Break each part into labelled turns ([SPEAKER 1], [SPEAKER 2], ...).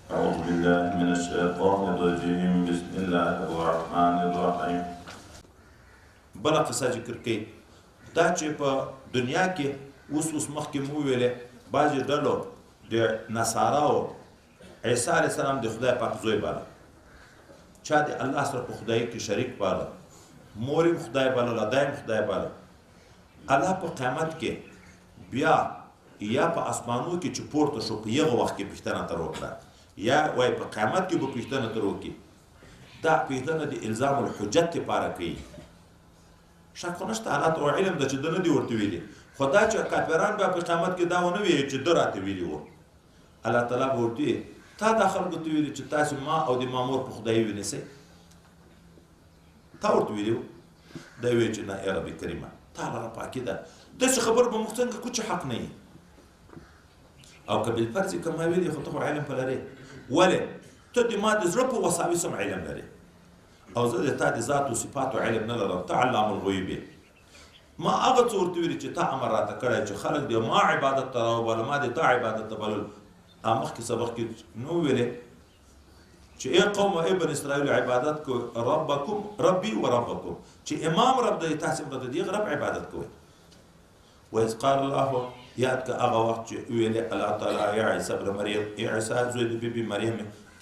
[SPEAKER 1] أعوذ بالله من الشيطان الرجيم بسم الله الرحمن الرحيم.
[SPEAKER 2] بل قصه ذکر کوي دا چې په دنیا کې اوس مخکې مو ویلې بعضې ډلو د نصاراو عیسی علیه السلام د خدای پاک زوی باله، چا د الله سره په خدایي کې شریک باله، مور یې خدای بلله، دا یې خدای باله. الله په قیامت کې بیا یا په اسمانو کې چې پورته شو په یغه وخت کې پوښتنه تر وکړه، یا وایي په قیامت کې به پوښتنه تر وکړي. دا پوښتنه د الزام الحجت لپاره کوي. شک خو نشته، الله ته علم ده چې ده نه دي ورته ویلي، خو دا چې کافران به په قیامت کې دا ونه ویلي چې ده راته ویلي وو، الله تعالی به ورته ویلي تا دا خلکو ته ویلي چې تاسې ما او د ما مور په خدایي ونیسئ؟ تا ورته ویلي وو؟ دا ویل چې نه ای رب کریمه تا لره پاکي ده، داسې خبر به موږ څنګه کو چې حق نه یي. او که بالفرض که ما ویلي خو ته خو علم په لرې، ولې ته د ما د زړه په وساوي سم علم لرې، او زه د تا د ذات او صفاتو علم نه لرم، ته علام الغیوب یې. ما هغه څه ورته ویلي چې تا امر راته کړی چې خلک د ما عبادت ته راوبله، ما د تا عبادت ته بلل. مخکې سبق کې نو ویلې چې ای قوم ای بن اسرائیل عبادت کو ربکم ربي و ربکم، چې امام رب دی تاسې به د دې رب عبادت کوئ. وإذ قال الله یاد که هغه وخت چې ویلې الله تعالی یا عیسی ابن مریم، ای عیسی زوی د بیبي مریم،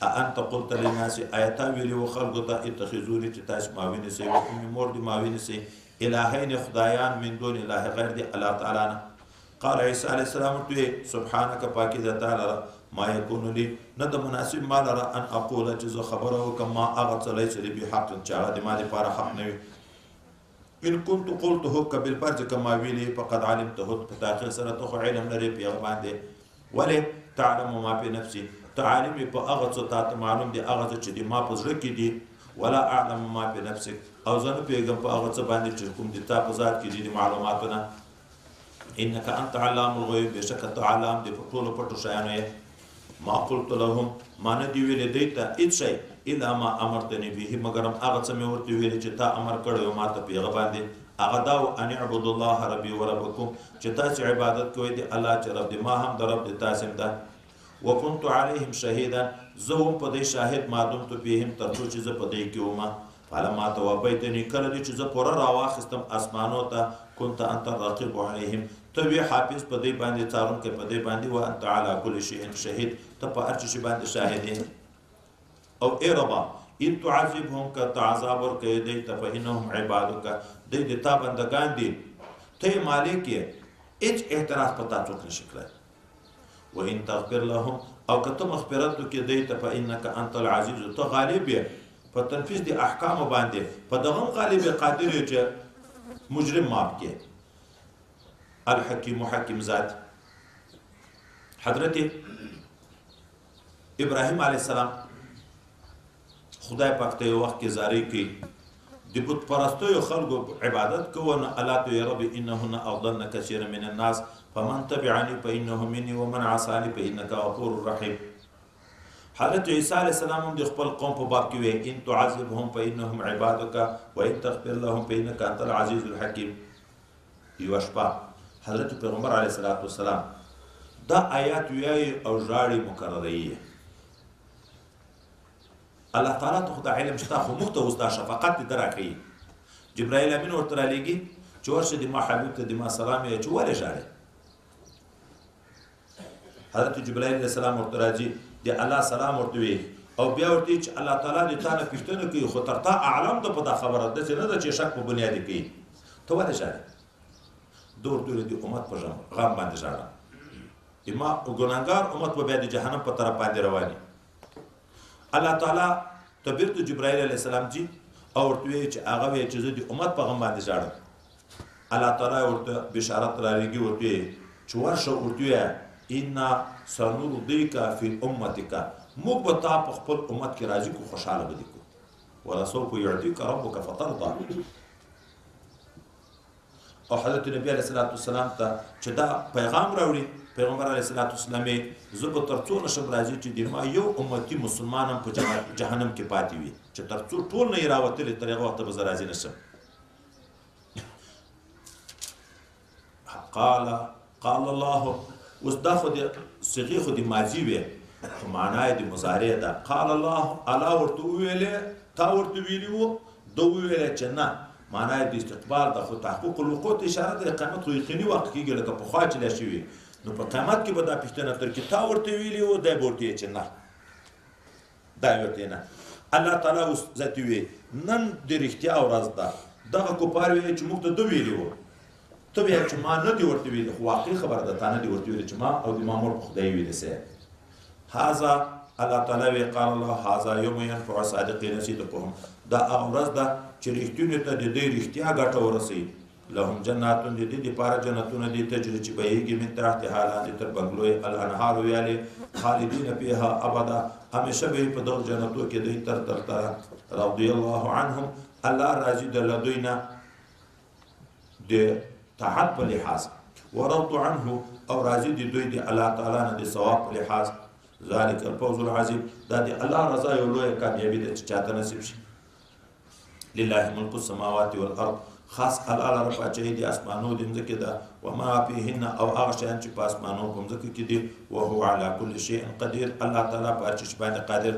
[SPEAKER 2] أأنت قلت للناس آیتا ویلي و خلقو ته اتخذوني چې تاسې ما ونیسئ و امي مور دې ما ونیسئ الهین خدایان من دون الله غیر دی الله تعالی نه. قال عیسی علیه السلام ورته سبحانک پاکی ده تا لره ما یکون لی نه د مناسب ما لره ان اقوله چې زه خبره وکړم ما هغه څه لیس لی بحق چې هغه د ما دپاره حق نه وي. ان كنت قلته که بالفرض که ما ویلي فقد علمته په تاخیر سره ته خو علم لرې په هغه باندې، ولې تعلم ما فی نفسي ته عالم یې په هغه څه تا ته معلوم دي هغه څه چې د ما په زړه کې دي، ولا اعلم ما فی نفسک او زه نه پوهېږم په هغه څه باندې چې کوم د تا په ذات کې دي د معلوماتو نه. انک انت علام الغیوب بېشکه ته علام دی په ټولو پټو شیانو یې. ما قلت لهم ما نه دي ویلې دوی ته هېڅ شی الا ما امرتني به مګرم هغه څه مې ورته ویلې چې تا امر کړی و ما ته په هغه باندې، هغه دا و ان اعبدوا الله ربي وربکم چې تاسې عبادت کوئ د الله چې رب دی ما هم د رب د تاسې هم ده. وكنت عليهم شهيدا زوم په دې شاهد ما دمت فيهم تر څو چې زه په دې کې وم. فلما توفيتني کله چې زه پوره راواخیستم اسمانو ته كنت انت الرقيب عليهم ته وی حافظ په دې باندې څارونکی په دې باندې، وانت على كل شيء شهيد ته په هر شي باندې شاهد یې. او ای ربا ان تعذبهم که ته عذاب ورکوې دوی ته فانهم عبادک دوی د تا بندګان دي، ته یې مالک یې، هېڅ اعتراض په تا څوک نشي کړی. وإن تغفر لهم او که ته مغفرت وکړې دوی ته فإنک انت العزیز ته غالب یې په تنفیذ د احکامو باندې، په دغه هم غالب یې قادر یې چې مجرم معاف کړې. الحکیم حکیم ذات. حضرت ابراهیم علیه السلام خدای پاک ته یو وخت کې زاری کوي د بت پرستیو خلکو عبادت کوو نه الله ته رب انهن اضلن کثیرا من الناس فمن تبعني فانه مني ومن عصاني فانك غفور رحيم. حضرت عیسی علیه السلام هم د خپل قوم په باب کې وی ان تعذبهم فانهم عبادك وان تغفر لهم فانك انت العزيز الحكيم. یوه شپه حضرت پیغمبر علیه السلام دا آیات ویایي او ژاړي مکرروي. الله تعالی ته خو دا علم شته خو موږ ته اوس دا شفقت دې راکوي. جبرائیل امین ورته رالیږي چې ورشه د ما حبیب ته د ما سلام یې چې ولې ژاړې. حضرت جبرائیل علیه السلام ورته راځي د الله سلام ورته وي او بیا ورته چې الله تعالی دې تا نه پوښتنه کوي خو تر تا اعلم ده په دا خبره داسې نه ده چې شک په بنیاد کوي، ته ولې ژاړې؟ ده ورته ویل د امت په غم باندې ژاړم، ما ګناهګار امت به بیا د جهنم په طرف باندې رواني. الله تعالی ته بیرته جبرائیل علیه السلام جي او ورته وایي چې هغه وایي چې زه د امت په غم باندې ژاړم. الله تعالی ورته بشارت رالیږي ورته وایي چې ورشه ورته وایه انا سنرضیک فی امتک موږ به تا په خپل امت کې راضي کو خوشحاله به دې کو ولسوف یعطیک ربک فترضى. او حضرت نبی علیه السلام ته چې دا پیغام راوړي پیغمبر علیه السلام زه به تر څو نشم راځي چې د ما یو امتي مسلمان هم په جهنم کې پاتې وي چې تر څو ټول نه یې راوتلي تر هغه وخته به زه راضي نشم. قال الله اوس دا خو د صیغې خو د ماضي وې خو معنا یې د مضارع ده. قال الله ورته وویلې، تا ورته ویلي وو، ده وویلې چې نه، معنا یې د استقبال ده. خو تحقق الوقوع ته اشاره ده. قیامت خو یقیني واقع کېږي لکه پخوا چې لا شوي، نو په قیامت کې به دا پوښتنه تر کې تا ورته ویلي وو، دی به ورته ویې چې نه، دا یې ورته نه. الله تعالی اوس ذاتي وی نن د رښتیا ورځ ده. دغه کفار ویل چې موږ ته ده ویلي وو، ته ویل چې ما نه دي ورته ویلي، خو واقعي خبره ده تا نه دي ورته ویلي چې ما او د ما مور په خدای ویلي سي. هذا الله تعالی وی قال الله هذا یوم ینفع الصادقین صدقهم. دا هغه ورځ ده چې رښتینو ته د دوی رښتیا ګټه ورسوي. لهم جناتون د دې دپاره جنتونه دي تجري چې بهیږي من تحتها لاندې تر بنګلو الانهار ویالې خالدین فیها ابدا، همیشه به په دغو جنتو کې دوی تر تره. رضی الله عنهم، الله راضي ده له دوی نه د طاعت په لحاظ، ورضوا عنه او راضي دي دوی د الله تعالی نه د ثواب په لحاظ. ذلك الفوز العظیم، دا د الله رضا یو لویه کامیابي ده چې چاته نصیب شي. لله ملک السماوات والارض، خاص الله لره پاچاهي د اسمانو د مځکې ده، وما فيهن او هغه شیان چې په اسمانو په مځکه کې دي، وهو على كل شيء قدیر، الله تعالی په هر چیز باندې قادر.